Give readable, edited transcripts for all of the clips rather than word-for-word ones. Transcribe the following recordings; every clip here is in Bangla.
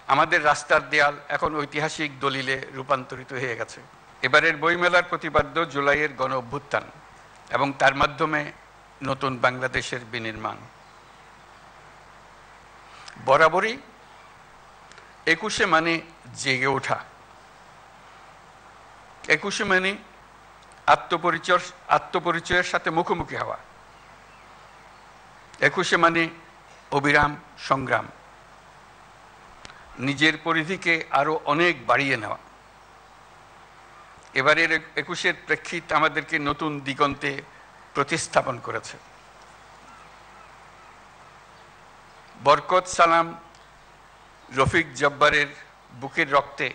আমাদের রাস্তার দেয়াল এখন ঐতিহাসিক দলিলে রূপান্তরিত হয়ে গেছে। এবারের বইমেলার প্রতিপাদ্য জুলাইয়ের গণ অভ্যুত্থান এবং তার মাধ্যমে নতুন বাংলাদেশের বিনির্মাণ। বরাবরই ২১শে মানে জেগে ওঠা, ২১শে মানে আত্মপরিচয়ের সাথে মুখোমুখি হওয়া, ২১শে মানে অবিরাম সংগ্রাম, নিজের পরিধিকে আরো অনেক বাড়িয়ে নেওয়া। এবারের ২১শের প্রেক্ষিত আমাদেরকে নতুন দিগন্তে প্রতিস্থাপন করেছে। বরকত সালাম রফিক জব্বারের বুকের রক্তে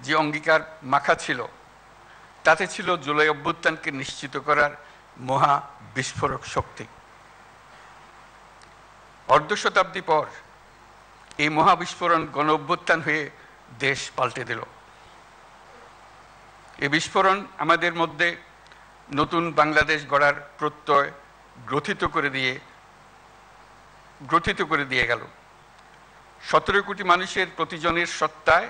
যে অঙ্গীকার মাখা ছিল, তাতে ছিল জুলাই অভ্যুত্থানকে নিশ্চিত করার মহা বিস্ফোরক শক্তি। অর্ধ শতাব্দী পর এই মহাবিস্ফোরণ গণ অভ্যুত্থান হয়ে দেশ পাল্টে দিল। এই বিস্ফোরণ আমাদের মধ্যে নতুন বাংলাদেশ গড়ার প্রত্যয় গ্রথিত করে দিয়ে গেল। ১৭ কোটি মানুষের প্রতিজনের সত্তায়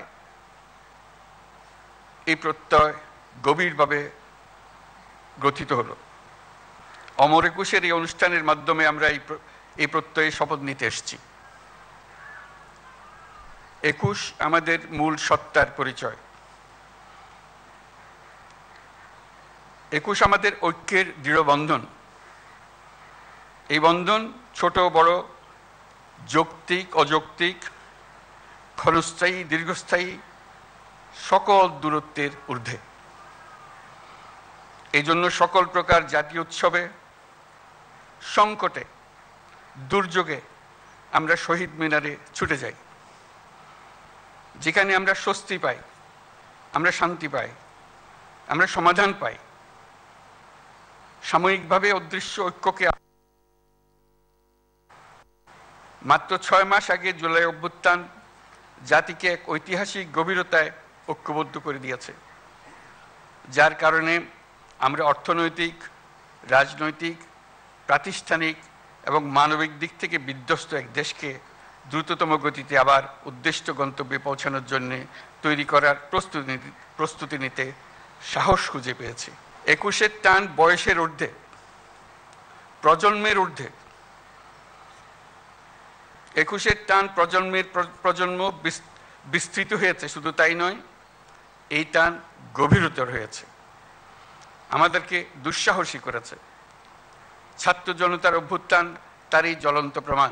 এই প্রত্যয় গভীরভাবে গ্রথিত হলো। অমর একুশের এই অনুষ্ঠানের মাধ্যমে আমরা এই প্রত্যয়ে শপথ নিতে এসেছি। ২১ আমাদের মূল সত্তার পরিচয়। ২১ আমাদের ঐক্যের দৃঢ় বন্ধন। এই বন্ধন ছোট বড়, যৌক্তিক অযৌক্তিক, ক্ষণস্থায়ী দীর্ঘস্থায়ী সকল দূরত্বের ঊর্ধ্বে। এই জন্য সকল প্রকার জাতীয় উৎসবে, সংকটে, দুর্যোগে আমরা শহীদ মিনারে ছুটে যাই। যেখানে আমরা স্বস্তি পাই, আমরা শান্তি পাই, আমরা সমাধান পাই। সাময়িকভাবে অদৃশ্য ঐক্যকে মাত্র ৬ মাস আগে জুলাই অভ্যুত্থান জাতিকে এক ঐতিহাসিক গভীরতায় ঐক্যবদ্ধ করে দিয়েছে, যার কারণে আমরা অর্থনৈতিক, রাজনৈতিক, প্রাতিষ্ঠানিক এবং মানবিক দিক থেকে বিধ্বস্ত এক দেশকে দ্রুততম গতিতে আবার উদ্দিষ্ট গন্তব্যে পৌঁছানোর জন্য তৈরি করার প্রস্তুতি নিতে সাহস খুঁজে পেয়েছি। ২১-এর টান বয়সের ঊর্ধ্বে, প্রজন্মের ঊর্ধ্বে। ২১-এর টান প্রজন্ম বিস্তৃত হয়েছে, শুধু তাই নয়, এই টান গভীরতর হয়েছে, আমাদেরকে দুঃসাহসী করেছে। ছাত্র জনতার অভ্যুত্থান তারই জ্বলন্ত প্রমাণ।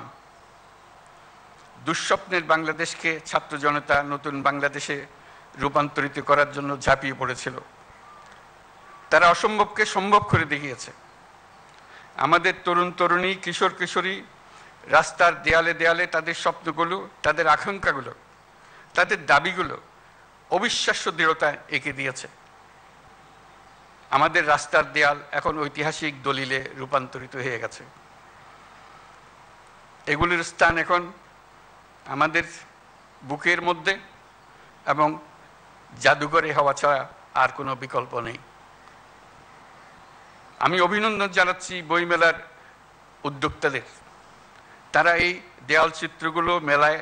দুঃস্বপ্নের বাংলাদেশকে ছাত্র জনতা নতুন বাংলাদেশে রূপান্তরিত করার জন্য ঝাঁপিয়ে পড়েছিল। তারা অসম্ভবকে সম্ভব করে দেখিয়েছে। আমাদের তরুণ তরুণী, কিশোর কিশোরী রাস্তার দেয়ালে দেয়ালে তাদের স্বপ্নগুলো, তাদের আকাঙ্ক্ষাগুলো, তাদের দাবিগুলো অবিশ্বাস্য দৃঢ়তায় এঁকে দিয়েছে। আমাদের রাস্তার দেয়াল এখন ঐতিহাসিক দলিলে রূপান্তরিত হয়ে গেছে। এগুলির স্থান এখন আমাদের বুকের মধ্যে এবং জাদুঘরে হওয়া ছাড়া আর কোনো বিকল্প নেই। আমি অভিনন্দন জানাচ্ছি বইমেলার উদ্যোক্তাদের। তারা এই দেয়াল চিত্রগুলো মেলায়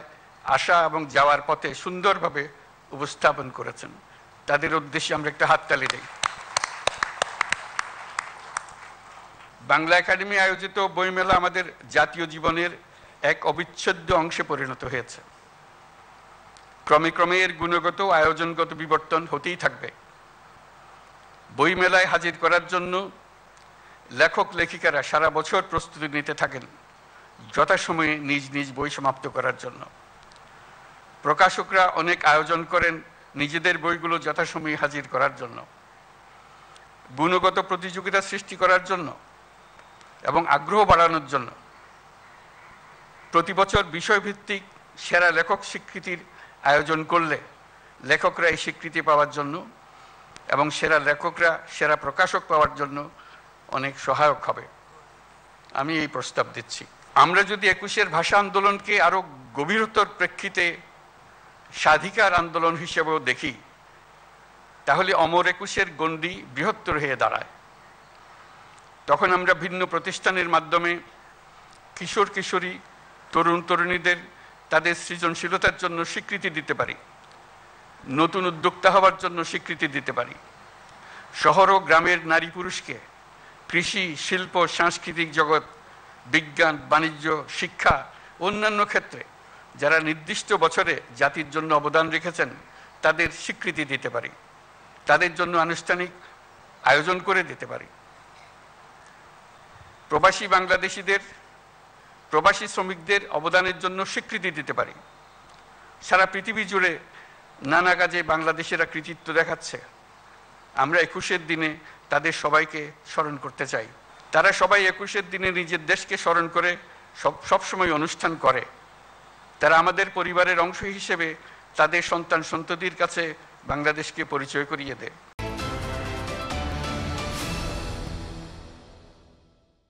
আসা এবং যাওয়ার পথে সুন্দরভাবে উপস্থাপন করেছেন। তাদের উদ্দেশ্যে আমরা একটা হাততালি দেই। বাংলা একাডেমি আয়োজিত বইমেলা আমাদের জাতীয় জীবনের এক অবিচ্ছেদ্য অংশে পরিণত হয়েছে। ক্রমে ক্রমে এর গুণগত আয়োজনগত বিবর্তন হতেই থাকবে। বইমেলায় হাজির করার জন্য লেখক লেখিকারা সারা বছর প্রস্তুতি নিতে থাকেন যথাসময়ে নিজ নিজ বই সমাপ্ত করার জন্য। প্রকাশকরা অনেক আয়োজন করেন নিজেদের বইগুলো যথাসময়ে হাজির করার জন্য, গুণগত প্রতিযোগিতা সৃষ্টি করার জন্য এবং আগ্রহ বাড়ানোর জন্য। প্রতি বছর বিষয়ভিত্তিক সেরা লেখক স্বীকৃতির আয়োজন করলে লেখকরা এই স্বীকৃতি পাওয়ার জন্য এবং সেরা লেখকরা সেরা প্রকাশক পাওয়ার জন্য অনেক সহায়ক হবে। আমি এই প্রস্তাব দিচ্ছি। আমরা যদি ২১-এর ভাষা আন্দোলনকে আরো গভীরতর প্রেক্ষিতে স্বাধিকার আন্দোলন হিসেবেও দেখি, তাহলে অমর ২১-এর গণ্ডি বৃহত্তর হয়ে দাঁড়ায়। তখন আমরা ভিন্ন প্রতিষ্ঠানের মাধ্যমে কিশোর কিশোরী, তরুণ তরুণীদের তাদের সৃজনশীলতার জন্য স্বীকৃতি দিতে পারি, নতুন উদ্যোক্তা হওয়ার জন্য স্বীকৃতি দিতে পারি। শহর ও গ্রামের নারী পুরুষকে কৃষি, শিল্প, সাংস্কৃতিক জগৎ, বিজ্ঞান, বাণিজ্য, শিক্ষা, অন্যান্য ক্ষেত্রে যারা নির্দিষ্ট বছরে জাতির জন্য অবদান রেখেছেন তাদের স্বীকৃতি দিতে পারি, তাদের জন্য আনুষ্ঠানিক আয়োজন করে দিতে পারি। প্রবাসী বাংলাদেশিদের, প্রবাসী শ্রমিকদের অবদানের জন্য স্বীকৃতি দিতে পারি। সারা পৃথিবী জুড়ে নানা কাজে বাংলাদেশিরা কৃতিত্ব দেখাচ্ছে। আমরা 21-এর দিনে তাদের সবাইকে স্মরণ করতে চাই। তারা সবাই 21-এর দিনে নিজের দেশকে স্মরণ করে সবসময় অনুষ্ঠান করে। তারা আমাদের পরিবারের অংশ হিসেবে তাদের সন্তান সন্ততির কাছে বাংলাদেশকে পরিচয় করিয়ে দেয়।